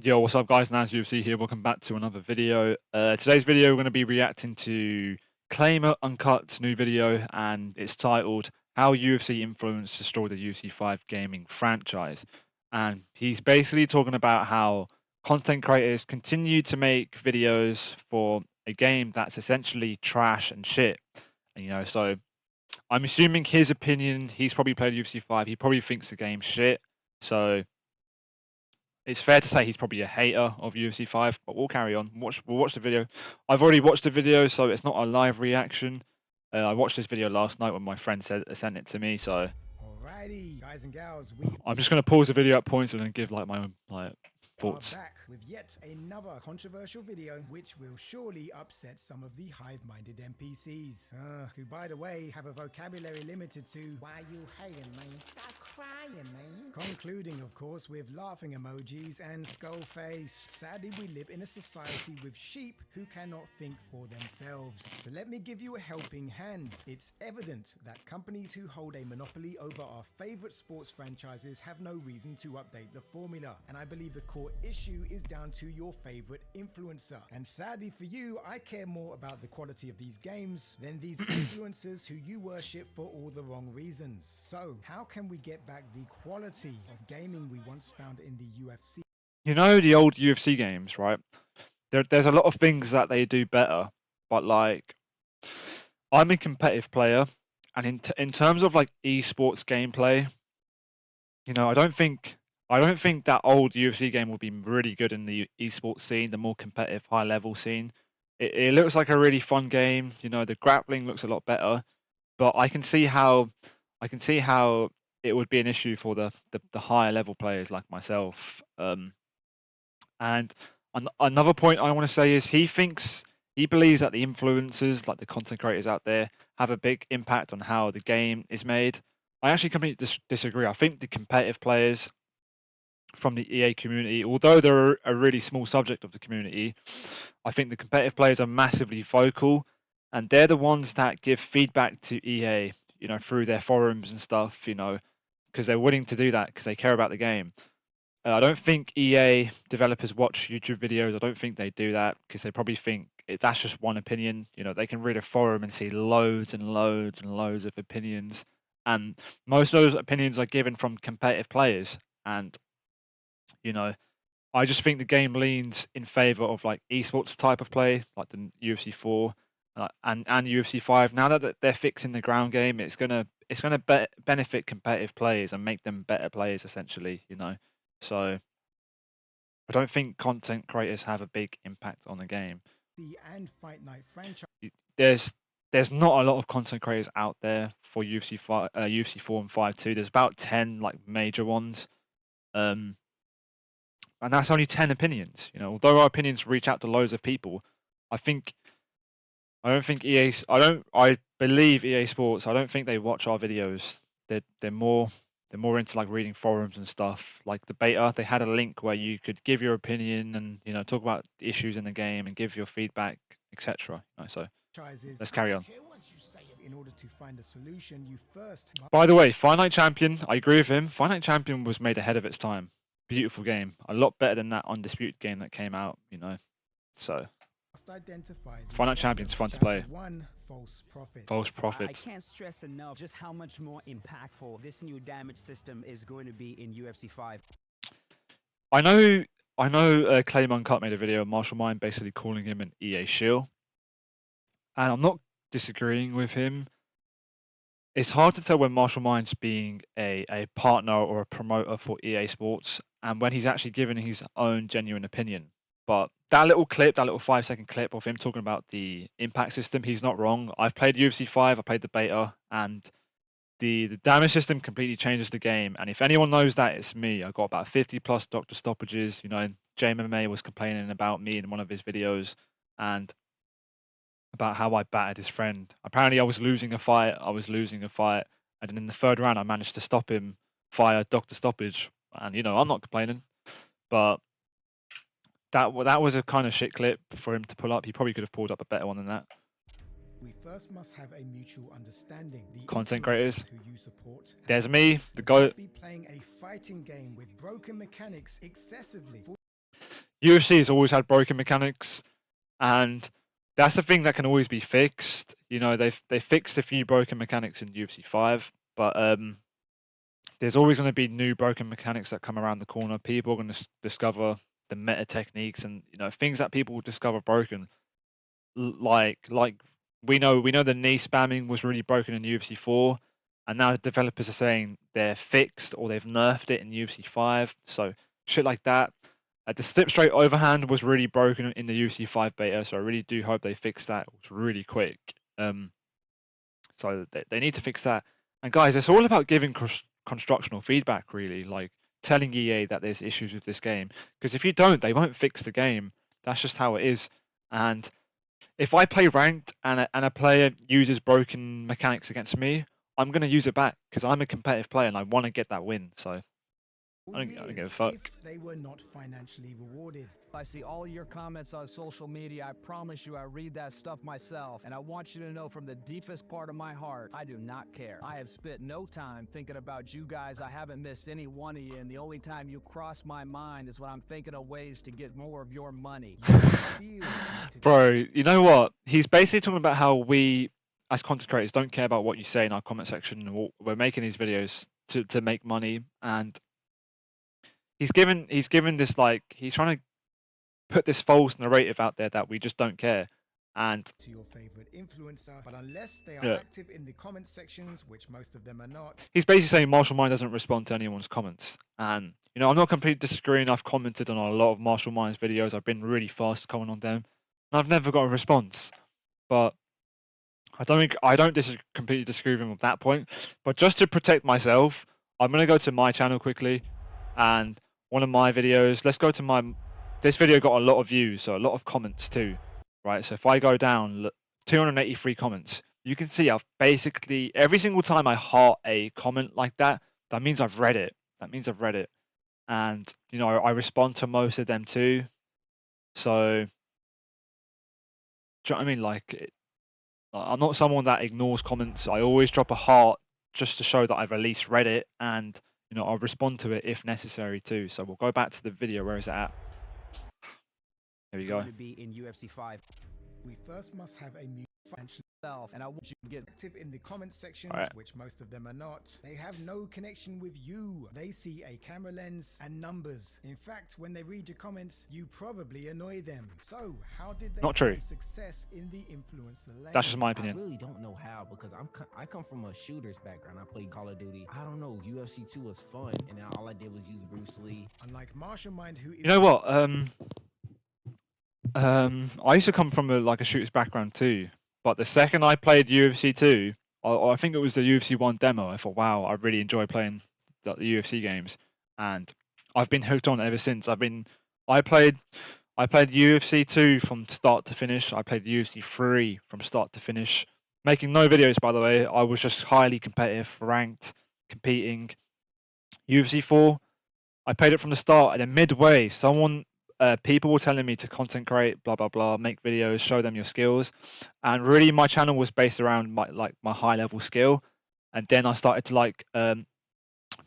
Yo, what's up guys, NazUFC here, welcome back to another video. Today's video we're going to be reacting to Claimer Uncut's new video, and it's titled How UFC Influence Destroyed the UFC 5 Gaming Franchise. And he's basically talking about how content creators continue to make videos for a game that's essentially trash and shit. And, so I'm assuming his opinion, he's probably played UFC 5, he probably thinks the game's shit. So it's fair to say he's probably a hater of UFC 5, but we'll carry on. We'll watch the video. I've already watched the video, so it's not a live reaction. I watched this video last night when my friend sent it to me, so Alrighty, guys and gals, I'm just gonna pause the video at points and then give like my own are thoughts. back with yet another controversial video which will surely upset some of the hive-minded NPCs, who by the way have a vocabulary limited to "why you hating, man, stop crying, man," concluding of course with laughing emojis and skull face. Sadly, we live in a society with sheep who cannot think for themselves. So let me give you a helping hand. It's evident that companies who hold a monopoly over our favorite sports franchises have no reason to update the formula, and I believe the core issue is down to your favorite influencer. And sadly for you, I care more about the quality of these games than these influencers who you worship for all the wrong reasons. So how can we get back the quality of gaming we once found in the UFC? You know the old UFC games, right? There's a lot of things that they do better, but like I'm a competitive player, and in terms of like esports gameplay, I don't think that old UFC game will be really good in the esports scene, the more competitive, high level scene. It looks like a really fun game. The grappling looks a lot better, but I can see how it would be an issue for the higher level players like myself. And another point I want to say is he believes that the influencers, like the content creators out there, have a big impact on how the game is made. I actually completely disagree. I think the competitive players from the EA community, although they're a really small subject of the community, I think the competitive players are massively vocal, and they're the ones that give feedback to EA, through their forums and stuff, because they're willing to do that because they care about the game. I don't think EA developers watch YouTube videos. I don't think they do that because they probably think that's just one opinion. They can read a forum and see loads and loads and loads of opinions, and most of those opinions are given from competitive players. And you know, I just think the game leans in favor of like esports type of play, like the UFC 4 and UFC 5. Now that they're fixing the ground game, it's gonna benefit competitive players and make them better players essentially. So I don't think content creators have a big impact on the game. And Fight Night franchise. Y- There's there's not a lot of content creators out there for UFC 5, UFC 4 and 5 too. There's about 10 like major ones. Um, and that's only 10 opinions. Although our opinions reach out to loads of people, I think I don't think I believe EA Sports. I don't think they watch our videos. They're more into like reading forums and stuff. Like the beta, they had a link where you could give your opinion and talk about the issues in the game and give your feedback, etc. So let's carry on. In order to find a solution, you first By the way, Finite Champion, I agree with him. Finite Champion was made ahead of its time. Beautiful game, a lot better than that Undisputed game that came out. So must identify the Finite Champion's fun to play. one, false prophets. False I profits. can't stress enough just how much more impactful this new damage system is going to be in UFC 5. I know. Claim Uncut made a video of Marshall Mine basically calling him an EA shill, and I'm not disagreeing with him. It's hard to tell when Marshall Mine's being a partner or a promoter for EA Sports, and when he's actually giving his own genuine opinion. But that little clip, that little 5-second clip of him talking about the impact system, he's not wrong. I've played UFC 5, I played the beta, and the damage system completely changes the game. And if anyone knows that, it's me. I got about 50 plus doctor stoppages. JMMA was complaining about me in one of his videos and about how I battered his friend. Apparently, I was losing a fight. And then in the third round, I managed to stop him via doctor stoppage. And I'm not complaining, but that was a kind of shit clip for him to pull up. He probably could have pulled up a better one than that. We first must have a mutual understanding. The Content creators. Who you support. There's me, the GOAT. Be playing a fighting game with broken mechanics excessively. UFC has always had broken mechanics, and that's the thing that can always be fixed. You know, they fixed a few broken mechanics in UFC 5, but there's always going to be new broken mechanics that come around the corner. People are going to discover the meta techniques and things that people discover broken. Like we know the knee spamming was really broken in UFC 4, and now the developers are saying they're fixed or they've nerfed it in UFC 5. So shit like that. The slip straight overhand was really broken in the UFC 5 beta, so I really do hope they fix that. It was really quick. So they need to fix that. And guys, it's all about giving constructional feedback, really, like telling EA that there's issues with this game. Because if you don't, they won't fix the game. That's just how it is. And if I play ranked and a player uses broken mechanics against me, I'm going to use it back because I'm a competitive player and I want to get that win. So I don't give a fuck. If they were not financially rewarded. I see all your comments on social media. I promise you I read that stuff myself. And I want you to know from the deepest part of my heart, I do not care. I have spent no time thinking about you guys. I haven't missed any one of you. And the only time you cross my mind is when I'm thinking of ways to get more of your money. Bro, you know what? He's basically talking about how we, as content creators, don't care about what you say in our comment section. We're making these videos to make money, and he's given this, like, he's trying to put this false narrative out there that we just don't care. And to your favorite influencer, but unless they are active in the comment sections, which most of them are not, he's basically saying Martial Mind doesn't respond to anyone's comments. And I'm not completely disagreeing. I've commented on a lot of Martial Minds videos. I've been really fast to comment on them, and I've never got a response. But I don't completely disagree with him at that point. But just to protect myself, I'm gonna go to my channel quickly, and one of my videos. Let's go to this video got a lot of views, so a lot of comments too, right? So if I go down, look, 283 comments. You can see I've basically every single time I heart a comment like that, that means I've read it. And I respond to most of them too. So, do you know what I mean? Like, I'm not someone that ignores comments. I always drop a heart just to show that I've at least read it, and I'll respond to it if necessary too. So we'll go back to the video. Where is it at? There we go. To be in UFC 5. we first must have a new financial And I want you to get active in the comment sections, Alright. which most of them are not. They have no connection with you. They see a camera lens and numbers. In fact, when they read your comments, you probably annoy them. So, how did they Not true. find success in the influencer lane? That's just my I opinion. really don't know how, because I come from a shooter's background. I played Call of Duty. I don't know. UFC 2 was fun, and then all I did was use Bruce Lee. Unlike Martial Mind, who is You know what? I used to come from a shooter's background too, but the second I played UFC 2, I think it was the UFC 1 demo, I thought, wow, I really enjoy playing the UFC games, and I've been hooked on it ever since. I played UFC 2 from start to finish. I played UFC 3 from start to finish, making no videos, by the way. I was just highly competitive, ranked, competing. UFC 4, I played it from the start, and then midway, people were telling me to content create, blah blah blah, make videos, show them your skills, and really my channel was based around my high level skill. And then I started to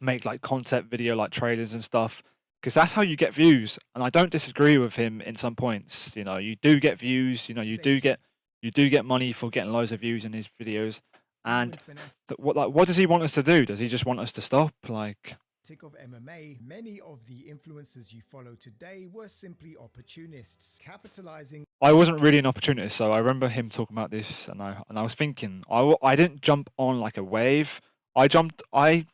make concept video, like trailers and stuff, because that's how you get views. And I don't disagree with him in some points. You do get views. You do get money for getting loads of views in his videos. And what does he want us to do? Does he just want us to stop? of MMA, many of the influencers you follow today were simply opportunists, capitalizing. I wasn't really an opportunist, so I remember him talking about this, and I was thinking, I didn't jump on like a wave. I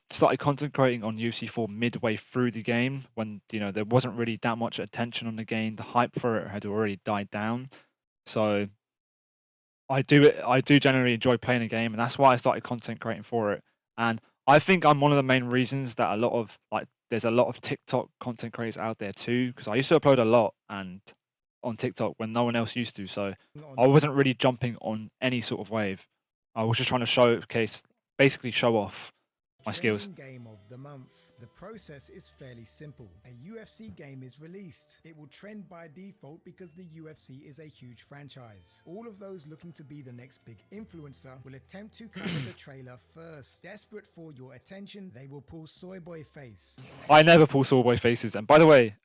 started content creating on UFC 4 midway through the game, when there wasn't really that much attention on the game. The hype for it had already died down. So I do generally enjoy playing a game, and that's why I started content creating for it. And I think I'm one of the main reasons that there's a lot of TikTok content creators out there too, because I used to upload a lot and on TikTok when no one else used to. So I wasn't really jumping on any sort of wave. I was just trying to basically show off. my skills. Training game of the month. The process is fairly simple. A UFC game is released. It will trend by default because the UFC is a huge franchise. All of those looking to be the next big influencer will attempt to cover the trailer first. Desperate for your attention, they will pull Soy Boy face. I never pull Soy Boy faces. And by the way,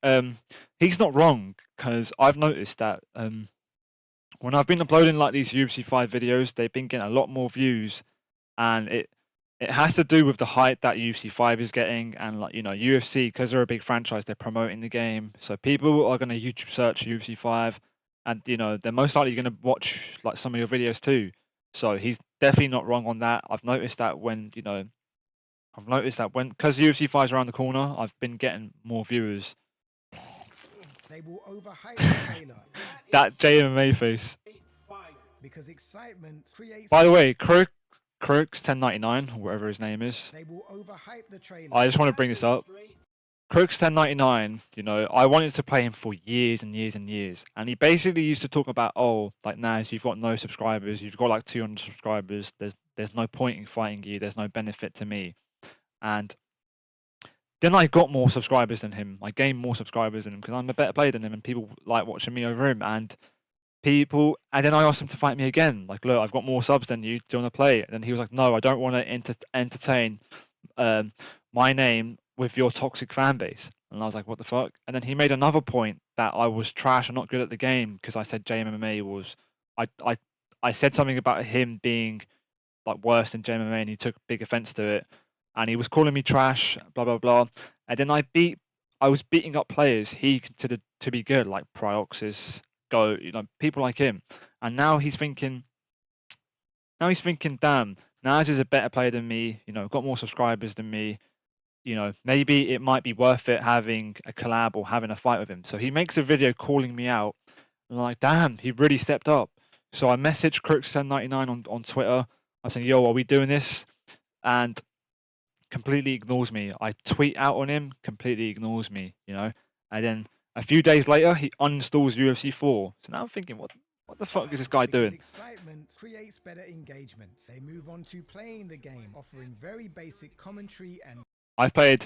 he's not wrong, because I've noticed that when I've been uploading like these UFC 5 videos, they've been getting a lot more views, and it has to do with the hype that UFC 5 is getting, and like, you know, UFC, because they're a big franchise, they're promoting the game, so people are going to YouTube search UFC 5, and you know, they're most likely going to watch like some of your videos too. So he's definitely not wrong on that. I've noticed that when, you know, because UFC 5 is around the corner, I've been getting more viewers. They will overhype the trailer. That JMMA face. Because excitement creates. By the way, Crooks 1099, or whatever his name is. They will overhype the trailer. I just want to bring this up. Crooks 1099, you know, I wanted to play him for years and years and years, and he basically used to talk about, oh, like, Naz, you've got no subscribers, you've got like 200 subscribers, there's no point in fighting you, there's no benefit to me. And then I got more subscribers than him. I gained more subscribers than him because I'm a better player than him, and people like watching me over him. And then I asked him to fight me again. Like, look, I've got more subs than you. Do you want to play? And he was like, no, I don't want to entertain my name with your toxic fan base. And I was like, what the fuck? And then he made another point that I was trash and not good at the game because I said JMMA was. I said something about him being like worse than JMMA, and he took big offense to it. And he was calling me trash, blah blah blah. And then I was beating up players he considered to be good, like Prioxis, you know, people like him. And now he's thinking, damn, Naz is a better player than me, you know, got more subscribers than me. You know, maybe it might be worth it having a collab or having a fight with him. So he makes a video calling me out, and I'm like, damn, he really stepped up. So I messaged Crooks1099 on Twitter. I was saying, yo, are we doing this? And completely ignores me. I tweet out on him, completely ignores me, you know. And then a few days later, he uninstalls UFC 4. So now I'm thinking, what the fuck is this guy doing? Excitement creates better engagement. They move on to playing the game, offering very basic commentary and. I've played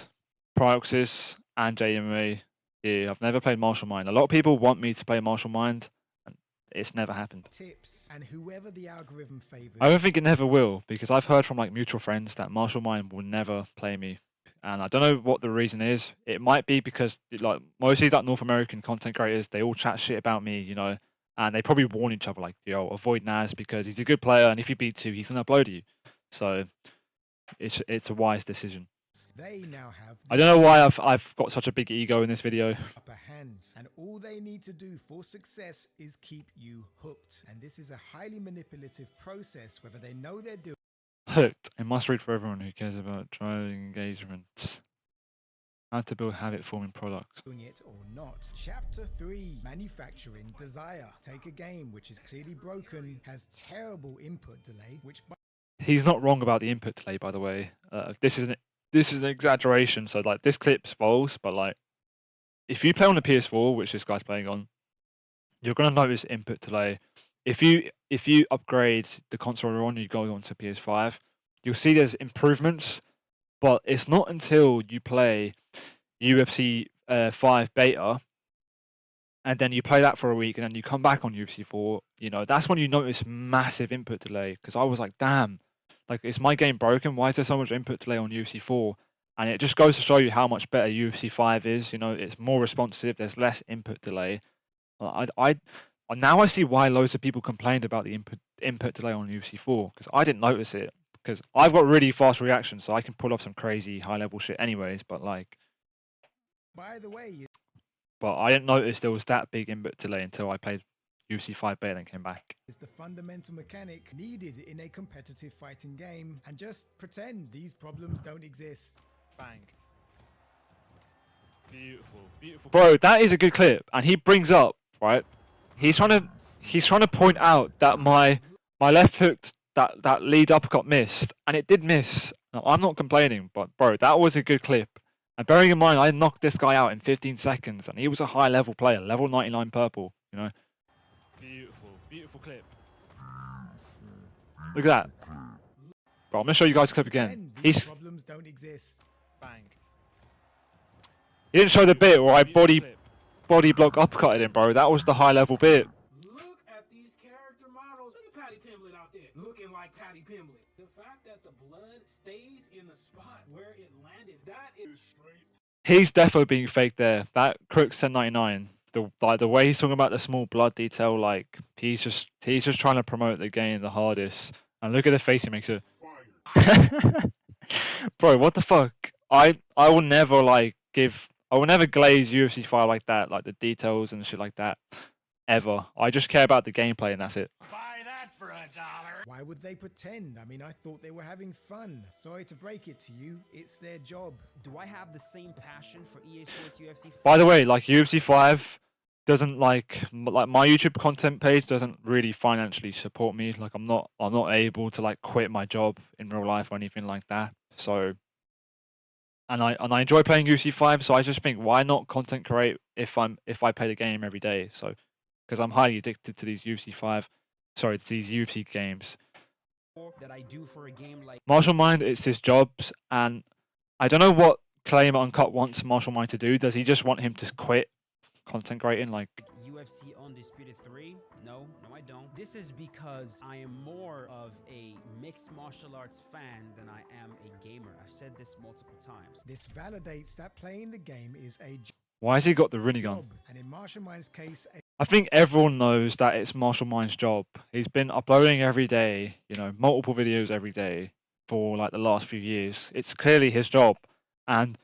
Prioxis and JMA. Yeah, I've never played Martial Mind. A lot of people want me to play Martial Mind, and it's never happened. Tips and whoever the algorithm favors. I don't think it never will, because I've heard from like mutual friends that Martial Mind will never play me, and I don't know what the reason is. It might be because like mostly like North American content creators, they all chat shit about me, you know, and they probably warn each other like, yo, avoid Naz because he's a good player, and if you beat 2, he's gonna upload you. So it's a wise decision. They now have I don't know why I've got such a big ego in this video. upper hand, and all they need to do for success is keep you hooked. And this is a highly manipulative process, whether they know they're doing Hooked. A must read for everyone who cares about driving engagement. How to build habit-forming products. it or not. Chapter 3, Manufacturing Desire. Take a game which is clearly broken, has terrible input delay, which He's not wrong about the input delay, by the way. This is an exaggeration. So like this clip's false, but like if you play on the PS4, which this guy's playing on, you're gonna notice input delay. If you upgrade the console you're on, you go on to PS5, you'll see there's improvements, but it's not until you play UFC 5 beta and then you play that for a week and then you come back on UFC 4, you know, that's when you notice massive input delay. Because I was like, damn, like, is my game broken? Why is there so much input delay on UFC 4? And it just goes to show you how much better UFC 5 is. You know, it's more responsive. There's less input delay. Now I see why loads of people complained about the input delay on UFC 4, because I didn't notice it. Because I've got really fast reactions, so I can pull off some crazy high level shit anyways. But like, by the way, but I didn't notice there was that big input delay until I played UFC 5 beta and came back. is the fundamental mechanic needed in a competitive fighting game, and just pretend these problems don't exist. Bang. Beautiful. Bro, that is a good clip, and he brings up, right? He's trying to point out that my left hook, that lead uppercut missed, and it did miss. Now, I'm not complaining, but bro, that was a good clip. And bearing in mind, I knocked this guy out in 15 seconds, and he was a high level player, level 99 purple, you know? Beautiful clip. Look at that. Bro, I'm gonna show you guys the clip again. These problems don't exist. Bang. He didn't show the bit where I body block uppercutted him, bro. That was the high level bit. Look at these character models. Look at Patty Pimblett out there, looking like Patty Pimblett. The fact that the blood stays in the spot where it landed, that is straight. He's definitely being faked there. That Crooks 1099. The way he's talking about the small blood detail, like he's just trying to promote the game the hardest. And look at the face he makes it. Bro, what the fuck? I will never I will never glaze UFC file like that, like the details and shit like that, ever. I just care about the gameplay and that's it. Buy that for $1. Why would they pretend? I mean, I thought they were having fun. Sorry to break it to you, it's their job. Do I have the same passion for EA Sports UFC? By the way, like UFC 5 doesn't like my YouTube content page doesn't really financially support me. Like I'm not able to like quit my job in real life or anything like that. So and I enjoy playing UFC 5, so I just think why not content create if I play the game every day. So because I'm highly addicted to these UFC games. That I do for a game like Martial Mind, it's his jobs, and I don't know what Claim Uncut wants Martial Mind to do. Does he just want him to quit content creating? Like UFC Undisputed 3? No, I don't. This is because I am more of a mixed martial arts fan than I am a gamer. I've said this multiple times. This validates that playing the game is a why has he got the Rinnegan? job, and in Martial Mind's case, I think everyone knows that it's Martial Mind's job. He's been uploading every day, multiple videos every day for like the last few years. It's clearly his job. And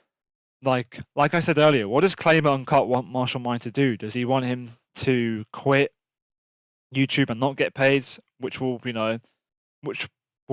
like I said earlier, what does Claimer Uncut want Martial Mind to do? Does he want him to quit YouTube and not get paid, which will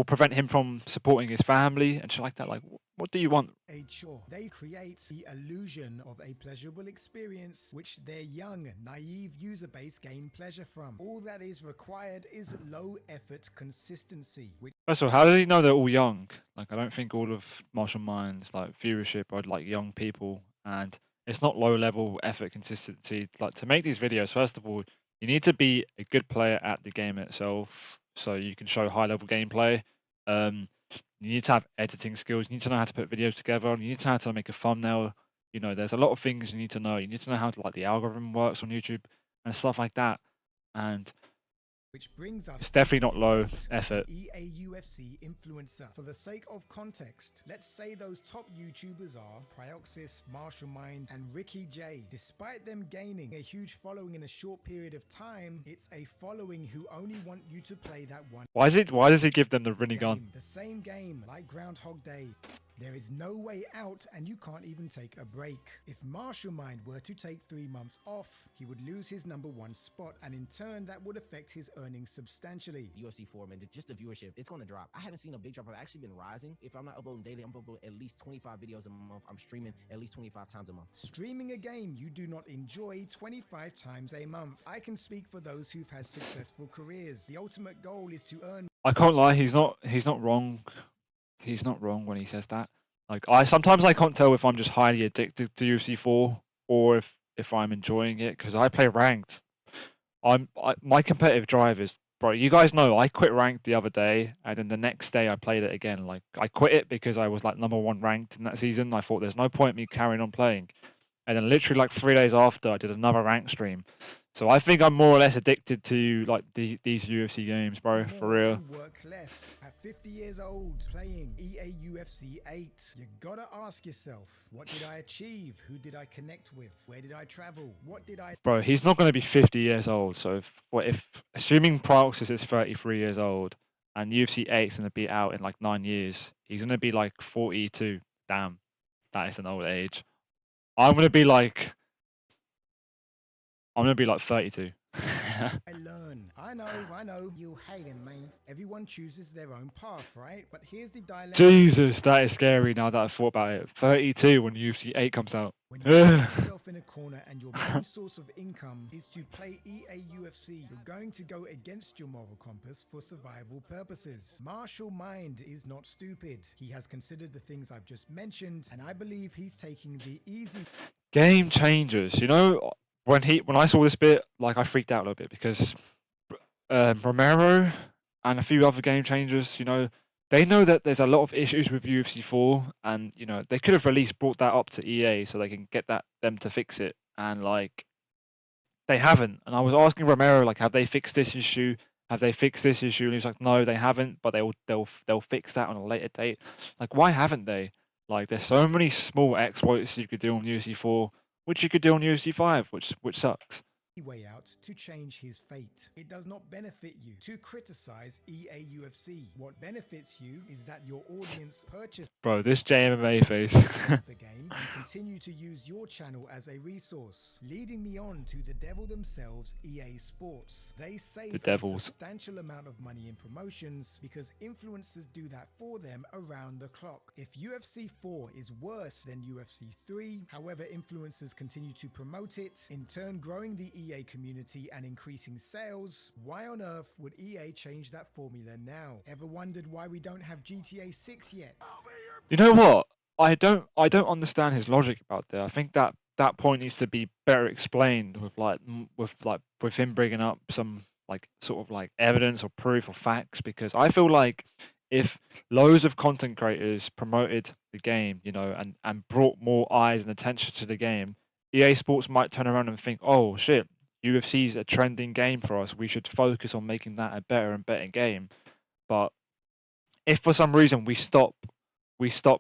prevent him from supporting his family and shit like that? Like, what do you want? a chore. They create the illusion of a pleasurable experience which their young, naive user base gain pleasure from. All that is required is low effort consistency, which First of all, how does he know they're all young? Like, I don't think all of Martial Mind's like viewership are like young people, and it's not low level effort consistency. Like to make these videos, first of all, you need to be a good player at the game itself, so you can show high level gameplay. You need to have editing skills. You need to know how to put videos together. You need to know how to make a thumbnail. There's a lot of things you need to know. You need to know how the algorithm works on YouTube and stuff like that. And which brings us it's to definitely the not low first effort. EA UFC influencer. For the sake of context, let's say those top YouTubers are Prioxis, Martial Mind, and Ricky J. Despite them gaining a huge following in a short period of time, it's a following who only want you to play that one Why does he give them the Rinnegan? game. The same game, like Groundhog Day. There is no way out, and you can't even take a break. If Martial Mind were to take 3 months off, he would lose his #1 spot, and in turn, that would affect his earnings substantially. UFC 4, man, just the viewership, it's going to drop. I haven't seen a big drop. I've actually been rising. If I'm not uploading daily, I'm uploading at least 25 videos a month. I'm streaming at least 25 times a month. Streaming a game you do not enjoy 25 times a month. I can speak for those who've had successful careers. The ultimate goal is to earn. I can't lie, he's not wrong. He's not wrong when he says that. Like sometimes I can't tell if I'm just highly addicted to UFC 4 or if I'm enjoying it, because I play ranked. My competitive drive is, bro, you guys know I quit ranked the other day, and then the next day I played it again. Like I quit it because I was like #1 ranked in that season. I thought there's no point in me carrying on playing. And then literally like 3 days after, I did another rank stream. So I think I'm more or less addicted to like these UFC games, bro, for more real. and work less. At 50 years old, playing EA UFC 8, you gotta ask yourself, what did I achieve? Who did I connect with? Where did I travel? What did I... Bro, he's not going to be 50 years old. So if assuming Prioxis is 33 years old and UFC 8 is going to be out in like 9 years, he's going to be like 42. Damn, that is an old age. I'm going to be like 32. I learn. I know. You hate him, man. Everyone chooses their own path, right? But here's the dilemma. Jesus, that is scary now that I thought about it. 32 when UFC 8 comes out. When you find yourself in a corner and your main source of income is to play EA UFC, you're going to go against your moral compass for survival purposes. Martial Mind is not stupid. He has considered the things I've just mentioned, and I believe he's taking the easy... Game changers. When I saw this bit, like I freaked out a little bit because Romero and a few other game changers, they know that there's a lot of issues with UFC 4, and you know they could have at least brought that up to EA so they can get them to fix it, and like they haven't. And I was asking Romero like, have they fixed this issue? Have they fixed this issue? And he's like, no, they haven't, but they'll fix that on a later date. Like, why haven't they? Like, there's so many small exploits you could do on UFC 4, which you could do on UFC 5, which sucks. Way out to change his fate. It does not benefit you to criticize EA UFC. What benefits you is that your audience purchase Bro, this JMMA face. the game and continue to use your channel as a resource, leading me on to the devil themselves, EA Sports. They save a substantial amount of money in promotions because influencers do that for them around the clock. If UFC 4 is worse than UFC 3, however, influencers continue to promote it, in turn growing the EA community and increasing sales, why on earth would EA change that formula now? Ever wondered why we don't have GTA 6 yet? You know what? I don't understand his logic about that. I think that point needs to be better explained with him bringing up some like sort of like evidence or proof or facts, because I feel like if loads of content creators promoted the game, you know, and brought more eyes and attention to the game, EA Sports might turn around and think, oh shit, UFC's a trending game for us. We should focus on making that a better and better game. But if for some reason we stop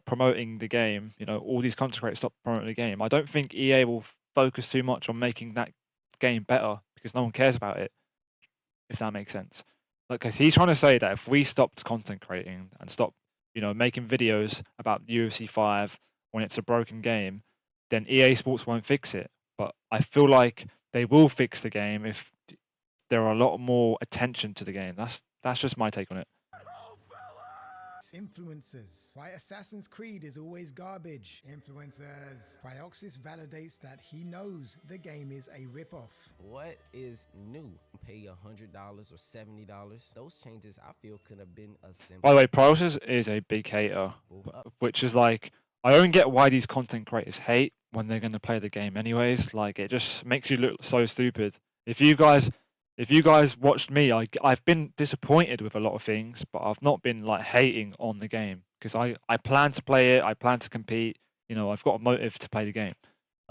promoting the game, you know, all these content creators stop promoting the game, I don't think EA will focus too much on making that game better because no one cares about it, if that makes sense. Like, cause he's trying to say that if we stopped content creating and stopped, you know, making videos about UFC 5 when it's a broken game, then EA Sports won't fix it. But I feel like they will fix the game if there are a lot more attention to the game. That's just my take on it. Influencers. Why Assassin's Creed is always garbage. Influencers. Cryoxis validates that he knows the game is a ripoff. What is new? Pay $100 or $70. Those changes I feel could have been a simple. By the way, Process is a big hater, which is like, I don't get why these content creators hate when they're going to play the game anyways. Like, it just makes you look so stupid. If you guys watched me, I've been disappointed with a lot of things, but I've not been like hating on the game because I plan to play it. I plan to compete. You know, I've got a motive to play the game.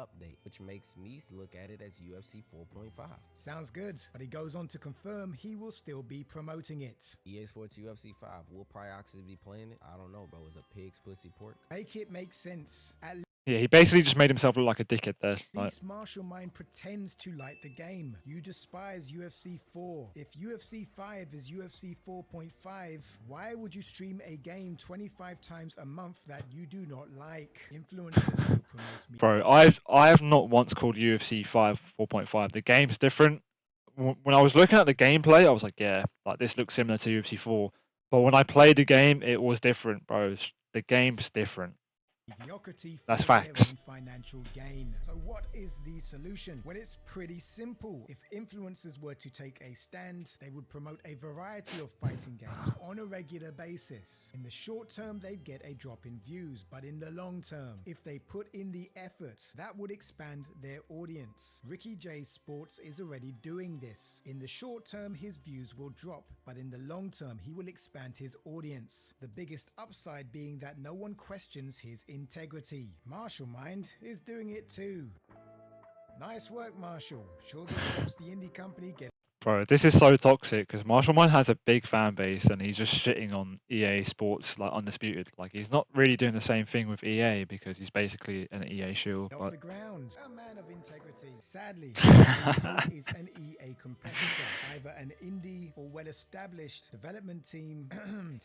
Update, which makes me look at it as UFC 4.5. Sounds good, but he goes on to confirm he will still be promoting it. EA Sports UFC 5. Will Cryoxis be playing it? I don't know, bro. Is a pig's pussy pork? Make it make sense. At Yeah, he basically just made himself look like a dickhead there. least Martial Mind pretends to like the game. You despise UFC 4. If UFC 5 is UFC 4.5, why would you stream a game 25 times a month that you do not like? Influencers will promote me. Bro, I have not once called UFC 5 4.5. The game's different. When I was looking at the gameplay, I was like, yeah, like this looks similar to UFC 4. But when I played the game, it was different, bro. The game's different. Mediocrity for That's their facts. own financial gain. So what is the solution? Well, it's pretty simple. If influencers were to take a stand, they would promote a variety of fighting games on a regular basis. In the short term, they'd get a drop in views, but in the long term, if they put in the effort, that would expand their audience. Ricky J Sports is already doing this. In the short term, his views will drop, but in the long term, he will expand his audience. The biggest upside being that no one questions his integrity. Martial Mind is doing it too. Nice work, Marshall. Sure this helps the indie company get. Bro, this is so toxic because Martial Man has a big fan base and he's just shitting on EA Sports like undisputed. Like, he's not really doing the same thing with EA because he's basically an EA shield. Off But the ground, a man of integrity. Sadly, he is an EA competitor, either an indie or well-established development team,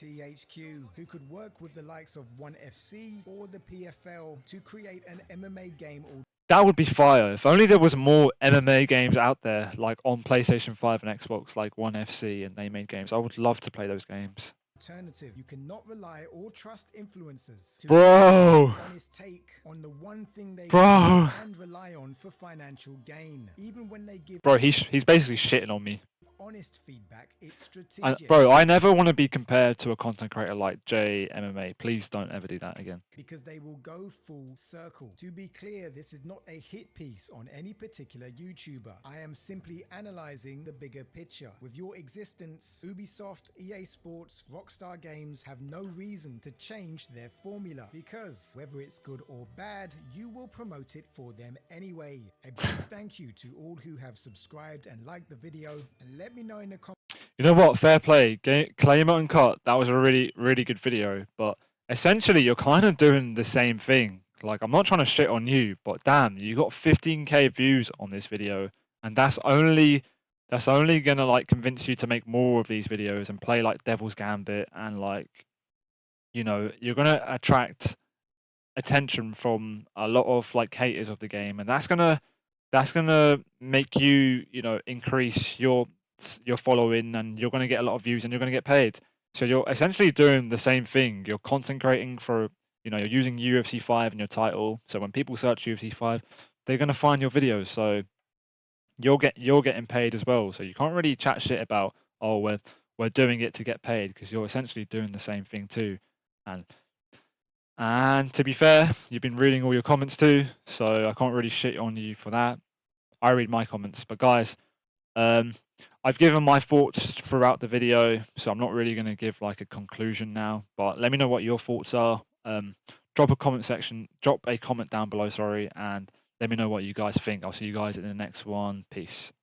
THQ, who could work with the likes of ONE FC or the PFL to create an MMA game or that would be fire. If only there was more MMA games out there, like on PlayStation 5 and Xbox, like ONE FC, and they made games. I would love to play those games. alternative. You cannot rely or trust influencers to Bro. give honest take on the one thing they Bro. and rely on for financial gain. Even when they give Bro, he's basically shitting on me. honest feedback, it's And, strategic. bro, I never want to be compared to a content creator like MMA. Please don't ever do that again. Because they will go full circle. To be clear, this is not a hit piece on any particular YouTuber. I am simply analyzing the bigger picture. With your existence, Ubisoft, EA Sports, Rockstar Games have no reason to change their formula, because whether it's good or bad, you will promote it for them anyway. A big thank you to all who have subscribed and liked the video, and let me know in the comments. You know what? Fair play. Claim it uncut. That was a really, really good video. But essentially, you're kind of doing the same thing. Like, I'm not trying to shit on you, but damn, you got 15k views on this video, and that's only gonna like convince you to make more of these videos and play like Devil's Gambit, and like, you know, you're gonna attract attention from a lot of like haters of the game, and that's gonna make you, you know, increase your following, and you're gonna get a lot of views, and you're gonna get paid. So you're essentially doing the same thing. You're content creating for, you know, you're using UFC 5 in your title. So when people search UFC 5, they're gonna find your videos. So you're getting paid as well. So you can't really chat shit about, oh, we're doing it to get paid, because you're essentially doing the same thing too. And to be fair, you've been reading all your comments too, so I can't really shit on you for that. I read my comments. But guys, I've given my thoughts throughout the video, so I'm not really going to give like a conclusion now. But let me know what your thoughts are. Drop a comment down below, sorry, and let me know what you guys think. I'll see you guys in the next one. Peace.